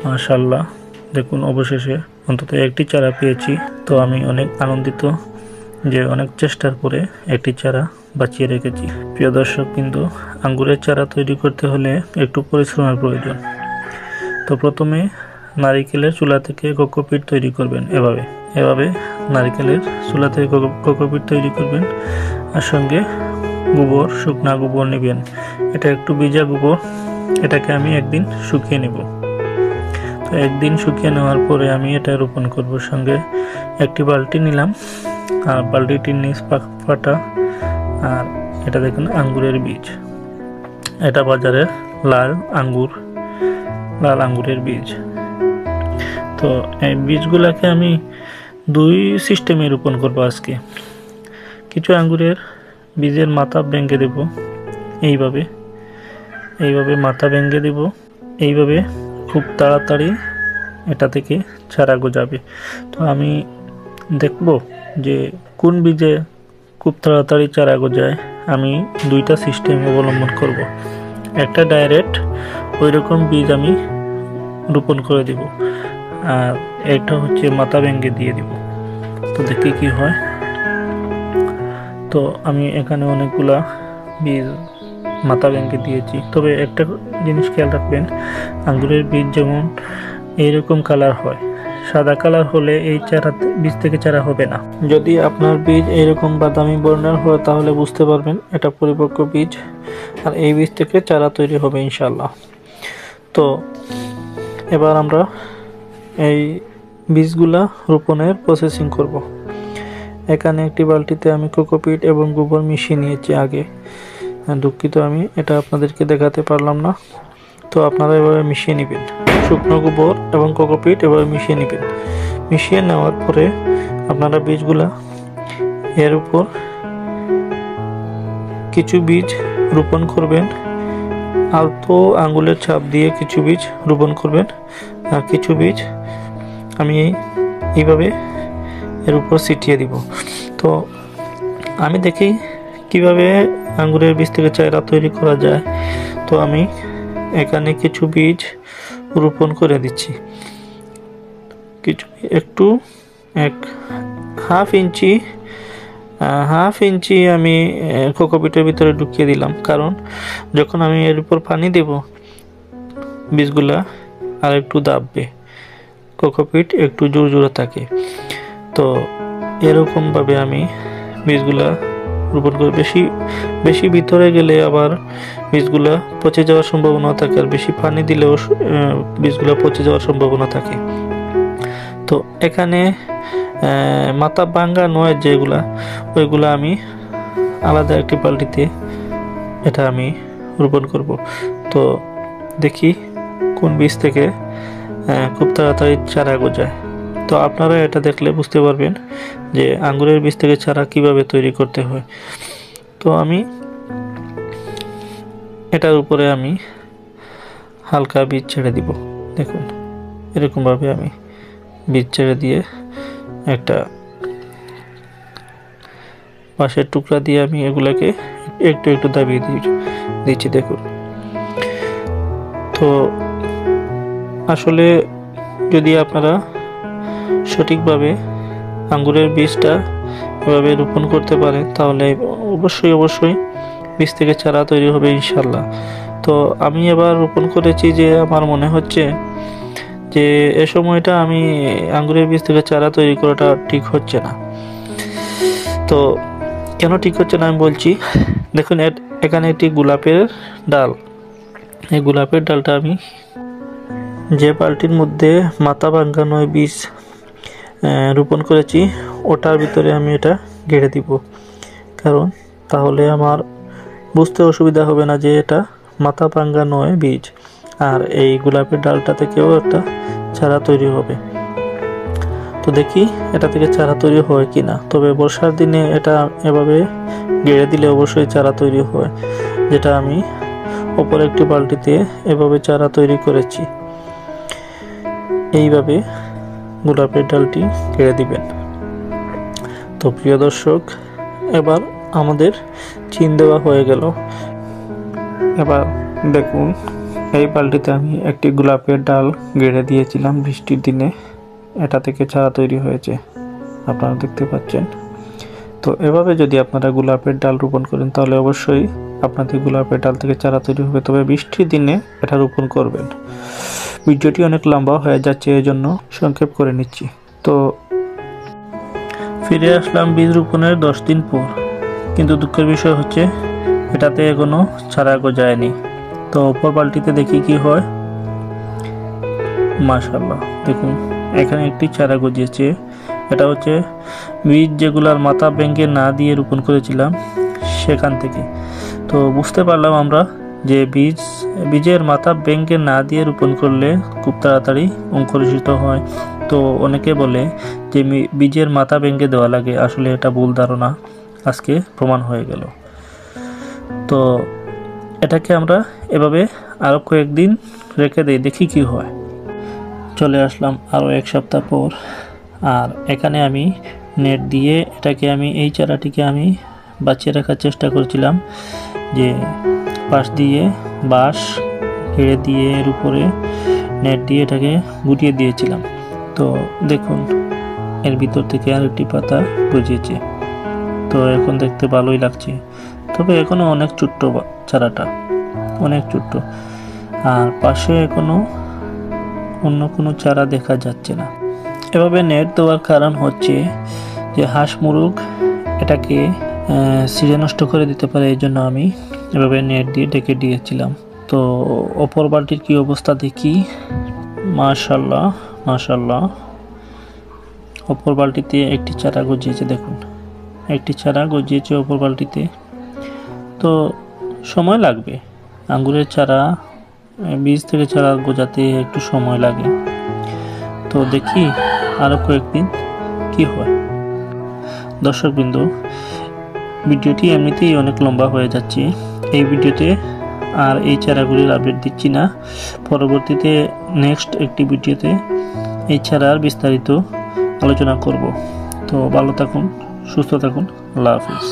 মাশাআল্লাহ, দেখুন অবশেষে অন্তত একটি চারা পেয়েছি। তো আমি অনেক আনন্দিত যে অনেক চেষ্টার পরে একটি চারা বাঁচিয়ে রেখেছি। প্রিয় দর্শক, কিন্তু আঙ্গুরের চারা তৈরি করতে হলে একটু পরিশ্রমের প্রয়োজন। তো প্রথমে নারিকেলের চুলা থেকে কোকোপিট তৈরি করবেন। এভাবে নারিকেলের চুলা থেকে কোকোপিট তৈরি করবেন। আর সঙ্গে গোবর, শুকনা গোবর নেবেন। এটা একটু ভিজা গোবর, এটাকে আমি একদিন শুকিয়ে নেব। তো একদিন শুকিয়ে নেওয়ার পরে আমি এটা রোপণ করব। সঙ্গে একটি বালতি নিলাম, আর বালতিটির নিচ ফাটা। আর এটা দেখুন আঙ্গুরের বীজ, এটা বাজারের লাল আঙ্গুরের বীজ। তো এই বীজগুলাকে আমি দুই সিস্টেমে রোপণ করব আজকে। কিছু আঙ্গুরের বীজের মাথা ভেঙে দেব, এইভাবে মাথা ভেঙে দেব। এইভাবে খুব তাড়াতাড়ি এটা থেকে চারা গজাবে। তো আমি দেখব যে কোন বীজে খুব তাড়াতাড়ি চারা গজায়। আমি দুইটা সিস্টেম অবলম্বন করব। একটা ডাইরেক্ট ওই রকম বীজ আমি রোপণ করে দিব, আর একটা হচ্ছে মাথা ভেঙে দিয়ে দিব। তো দেখি কি হয়। তো আমি এখানে অনেকগুলা বীজ মাথা ভেঙে দিয়েছি। তবে একটা জিনিস খেয়াল রাখবেন, আঙ্গুরের বীজ যেমন এইরকম কালার হয়, সাদা কালার হলে এই বীজ থেকে চারা হবে না। যদি আপনার বীজ এইরকম বাদামি বর্ণের হয় তাহলে বুঝতে পারবেন এটা পরিপক্ক বীজ, আর এই বীজ থেকে চারা তৈরি হবে ইনশাআল্লাহ। তো এবার আমরা এই বীজগুলা রোপণের প্রসেসিং করব। এখানে একটি বালতিতে আমি কোকোপিট এবং গোবর মিশিয়ে নিয়েছি আগে। দুঃখিত, আমি এটা আপনাদেরকে দেখাতে পারলাম না। তো আপনারা এভাবে মিশিয়ে নেবেন, শুকনো গোবর এবং কোকোপিট এভাবে মিশিয়ে নেবেন। মিশিয়ে নেওয়ার পরে আপনারা বীজগুলা এর উপর কিছু বীজ রোপণ করবেন। আলতো আঙ্গুলের ছাপ দিয়ে কিছু বীজ রোপণ করবেন, আর কিছু বীজ আমি এইভাবে এর উপর ছিটিয়ে দিব। তো আমি দেখি কিভাবে আঙ্গুরের বীজ থেকে চারা তৈরি করা যায়। তো আমি এখানে কিছু বীজ রোপণ করে দিচ্ছি। কিছু একটু হাফ ইঞ্চি আমি কোকোপিটের ভিতরে ঢুকিয়ে দিলাম, কারণ যখন আমি এর উপর পানি দেব বীজগুলা আর একটু দাববে। কোকোপিট একটু জোরে থাকে। তো এরকম ভাবে আমি বীজগুলা রোপণ করে, বেশি ভিতরে গেলে আবার বীজগুলা পচে যাওয়ার সম্ভাবনা থাকে, আর বেশি পানি দিলেও বীজগুলা পচে যাওয়ার সম্ভাবনা থাকে। তো এখানে মাথা ভাঙ্গা নয় যেগুলা, ওইগুলা আমি আলাদা একটি বালতিতে এটা আমি রোপণ করব। তো দেখি কোন বীজ থেকে খুব তাড়াতাড়ি চারা গজায়। তো আপনারা এটা দেখলে বুঝতে পারবেন যে আঙ্গুরের বীজ থেকে চারা কিভাবে তৈরি করতে হয়। তো আমি এটার উপরে আমি হালকা বীজ ছেড়ে দিব। দেখুন এরকম ভাবে আমি বীজ ছেড়ে দিয়ে একটা বাঁশের টুকরা দিয়ে আমি এগুলাকে একটু একটু দাবিয়ে দিচ্ছি। দেখুন, তো আসলে যদি আপনারা সঠিকভাবে আঙ্গুরের বীজটা এভাবে রোপণ করতে পারেন তাহলে অবশ্যই বীজ থেকে চারা তৈরি হবে ইনশাল্লাহ। তো আমি এবার রোপণ করেছি যে আমার মনে হচ্ছে যে এ সময়টা আমি আঙ্গুরের বীজ থেকে চারা তৈরি করাটা ঠিক হচ্ছে না। তো কেন ঠিক হচ্ছে না আমি বলছি। দেখুন এখানে একটি গোলাপের ডাল, এই গোলাপের ডালটা আমি যে বালতির মধ্যে মাথা ভাঙ্গা নয় বীজ রোপণ করেছি ওটার ভিতরে আমি এটা গেড়ে দিব, কারণ তাহলে আমার বুঝতে অসুবিধা হবে না যে এটা মাথা ভাঙ্গা নয় বীজ। আর এই গোলাপের ডালটা থেকেও একটা চারা তৈরি হবে। তো দেখি এটা থেকে চারা তৈরি হয় কিনা। তবে বর্ষার দিনে এটা এভাবে গেড়ে দিলে অবশ্যই চারা তৈরি হয়, যেটা আমি অপর একটি বালতিতে এভাবে চারা তৈরি করেছি। এইভাবে গোলাপের ডালটি গেড়ে দিবেন। তো প্রিয় দর্শক, এবার আমাদের চিন দেওয়া হয়ে গেল। এবার দেখুন এই বালতিতে আমি একটি গোলাপের ডাল গেড়ে দিয়েছিলাম বৃষ্টির দিনে, এটা থেকে চারা তৈরি হয়েছে, আপনারা দেখতে পাচ্ছেন। তো এভাবে যদি আপনারা গোলাপের ডাল রোপণ করেন তাহলে অবশ্যই আপনাদের গোলাপের ডাল থেকে চারা তৈরি হবে, তবে বৃষ্টির দিনে এটা রোপণ করবেন। ভিডিওটি অনেক লম্বা হয়ে যাচ্ছে, এই জন্য সংক্ষেপ করে নিচ্ছি। তো ফিরে আসলাম বীজ রোপণের 10 দিন পর, কিন্তু দুঃখের বিষয় হচ্ছে এটাতে এখনো চারা গজায়নি। তো অপর বালতিতে দেখি কি হয়। মাশাআল্লাহ, দেখুন এখানে একটি চারা গজিয়েছে। এটা হচ্ছে বীজ যেগুলার মাথা ভেঙে না দিয়ে রোপণ করেছিলাম সেখান থেকে। তো বুঝতে পারলাম আমরা যে বীজের মাথা ভেঙে না দিয়ে রোপণ করলে খুব তাড়াতাড়ি অঙ্কুরিত হয়। তো অনেকে বলে যে বীজের মাথা ভেঙে দেওয়া লাগে, আসলে এটা ভুল ধারণা, আজকে প্রমাণ হয়ে গেল। তো এটাকে আমরা এভাবে আরও কয়েকদিন রেখে দিই, দেখি কি হয়। চলে আসলাম আরও 1 সপ্তাহ পর, আর এখানে আমি নেট দিয়ে এটাকে এই চারাটিকে আমি বাঁচিয়ে রাখার চেষ্টা করছিলাম, যে পাশ দিয়ে বাঁশ ঘিরে দিয়ে এর উপরে নেট দিয়ে এটাকে গুটিয়ে দিয়েছিলাম। তো দেখুন এর ভিতর থেকে আরেকটি পাতা গজিয়েছে। তো এখন দেখতে ভালোই লাগছে, তবে এখনো অনেক ছোট্ট চারাটা, অনেক ছোট্ট, আর পাশে এখনো অন্য কোনো চারা দেখা যাচ্ছে না। এভাবে নেট দেওয়ার কারণ হচ্ছে যে হাঁস মুরগ এটাকে ছিঁড়ে নষ্ট করে দিতে পারে, এই জন্য আমি এভাবে নেট দিয়ে ঢেকে দিয়েছিলাম। তো অপর বালতির কি অবস্থা দেখি। মাশাআল্লাহ মাশাআল্লাহ, অপর বালতিতে একটি চারা গজিয়েছে, দেখুন একটি চারা গজিয়েছে অপর বালতিতে। তো সময় লাগবে, আঙ্গুরের চারা বীজ থেকে চারা গজাতে একটু সময় লাগে। তো দেখি আরও কয়েকদিন কি হয়। দর্শকবৃন্দ, ভিডিওটি এমনিতেই অনেক লম্বা হয়ে যাচ্ছে, এই ভিডিওতে আর এই চারাগুলির আপডেট দিচ্ছি না। পরবর্তীতে নেক্সট একটি ভিডিওতে এই চারার বিস্তারিত আলোচনা করব। তো ভালো থাকুন, সুস্থ থাকুন, আল্লাহ হাফিজ।